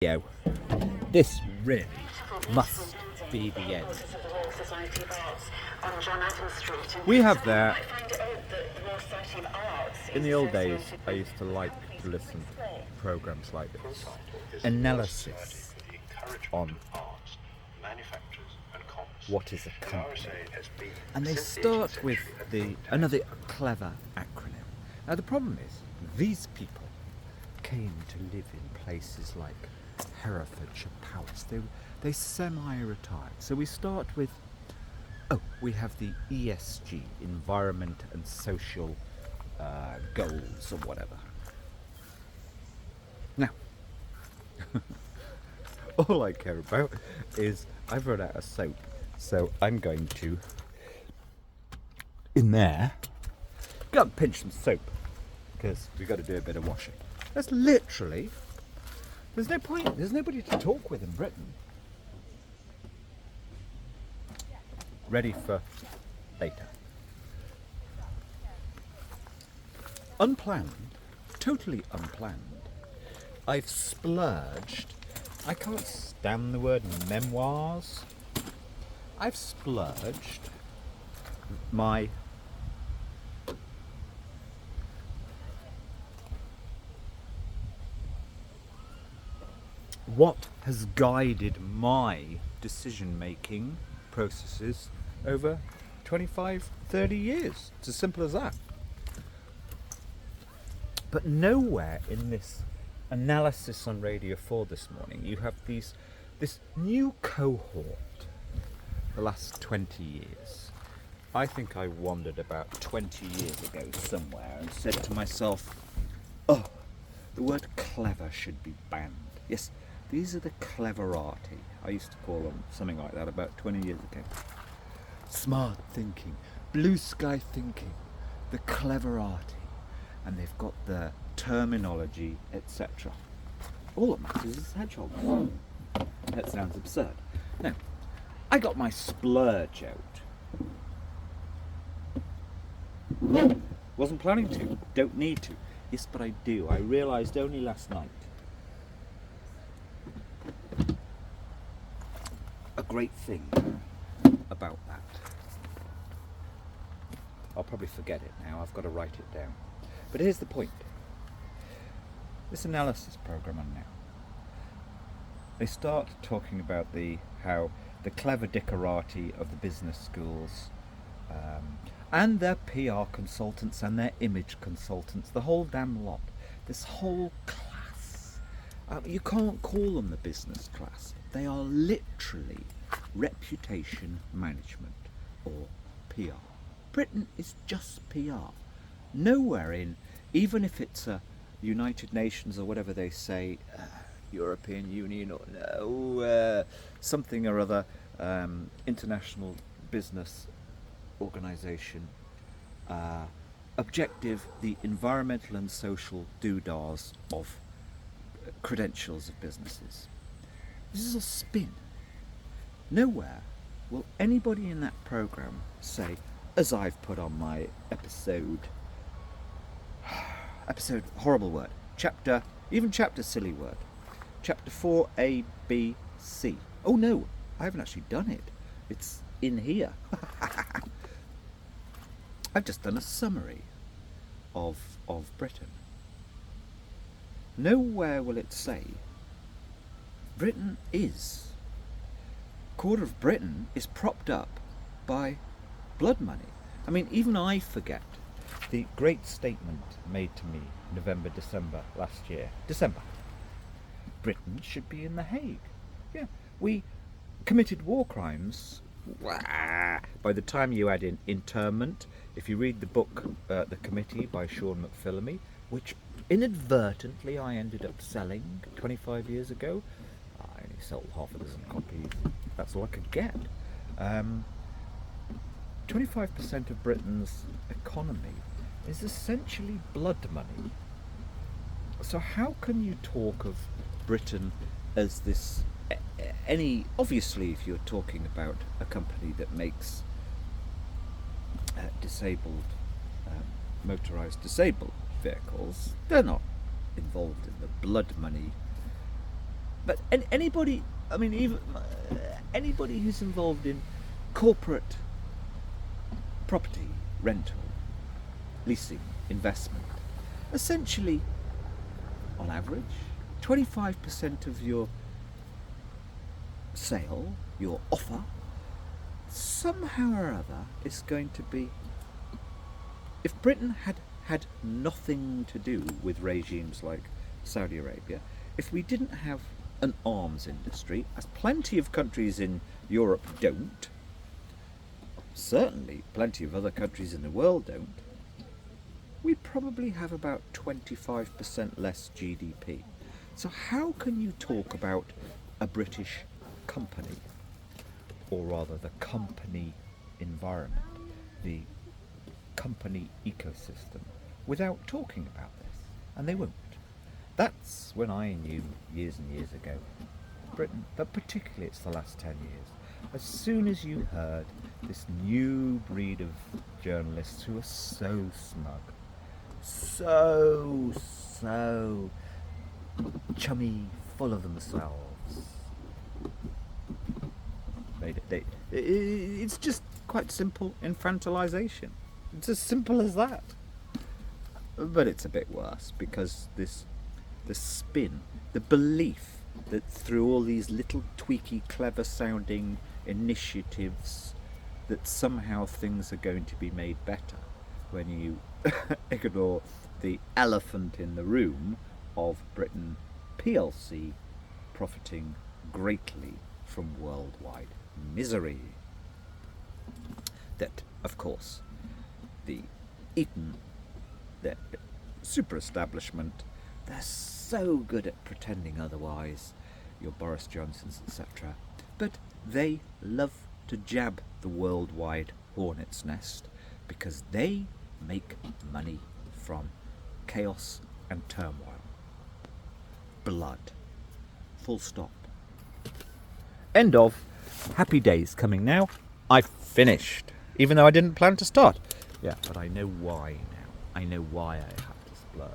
Yo, this really must be the end. We have there, in the old days, I used to like to listen to programs like this. Analysis on what is a company. And they start with another clever acronym. Now the problem is, these people came to live in places like Herefordshire Palace. They semi-retired. So we start with, we have the ESG, Environment and Social Goals or whatever. Now, all I care about is I've run out of soap. So I'm going to, in there, go and pinch some soap because we've got to do a bit of washing. That's literally, there's no point, there's nobody to talk with in Britain. Ready for later. Unplanned, totally unplanned, I've splurged, I can't stand the word memoirs, I've splurged my what has guided my decision-making processes over 25, 30 years. It's as simple as that. But nowhere in this analysis on Radio 4 this morning you have this new cohort the last 20 years. I think I wandered about 20 years ago somewhere and said to myself, the word clever should be banned. Yes, these are the cleverati. I used to call them something like that about 20 years ago. Smart thinking, blue sky thinking, the cleverati. And they've got the terminology, etc. All that matters is hedgehogs. That sounds absurd. Now, I got my splurge out. Wasn't planning to, don't need to. Yes, but I do. I realised only last night a great thing about that. I'll probably forget it now. I've got to write it down. But here's the point. This analysis program on now, they start talking about how the clever dickerati of the business schools and their PR consultants and their image consultants, the whole damn lot, this whole class. You can't call them the business class. They are literally reputation management or PR. Britain is just PR. Nowhere in, even if it's a United Nations or whatever they say, European Union or something or other, international business organisation, objective, the environmental and social doodahs of credentials of businesses. This is a spin. Nowhere will anybody in that programme say, as I've put on my episode, horrible word, chapter silly word, chapter 4A, B, C. Oh no, I haven't actually done it. It's in here. I've just done a summary of Britain. Nowhere will it say Britain is, quarter of Britain is propped up by blood money. I mean, even I forget the great statement made to me December last year. December. Britain should be in The Hague. Yeah, we committed war crimes. By the time you add in internment, if you read the book The Committee by Sean McPhillamy, which inadvertently I ended up selling 25 years ago, I only sold half a dozen copies. That's all I could get. 25% of Britain's economy is essentially blood money. So how can you talk of Britain as this, obviously if you're talking about a company that makes motorised disabled vehicles, they're not involved in the blood money But anybody, I mean, even anybody who's involved in corporate property rental, leasing, investment, essentially, on average, 25% of your sale, your offer, somehow or other is going to be, if Britain had nothing to do with regimes like Saudi Arabia, if we didn't have an arms industry, as plenty of countries in Europe don't, certainly plenty of other countries in the world don't, we'd probably have about 25% less GDP. So how can you talk about a British company, or rather the company environment, the company ecosystem, without talking about this? And they won't. That's when I knew years and years ago, Britain, but particularly it's the last 10 years, as soon as you heard this new breed of journalists who are so smug, so chummy, full of themselves, it's just quite simple infantilization. It's as simple as that. But it's a bit worse, because the spin, the belief that through all these little tweaky, clever sounding initiatives that somehow things are going to be made better, when you ignore the elephant in the room of Britain PLC profiting greatly from worldwide misery. That, of course, the Eton, the super establishment, they're so good at pretending otherwise, your Boris Johnsons, etc. But they love to jab the worldwide hornet's nest, because they make money from chaos and turmoil. Blood. Full stop. End of. Happy days coming now. I've finished, even though I didn't plan to start. Yeah, but I know why now. I know why I have to splurge.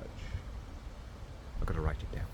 I've got to write it down.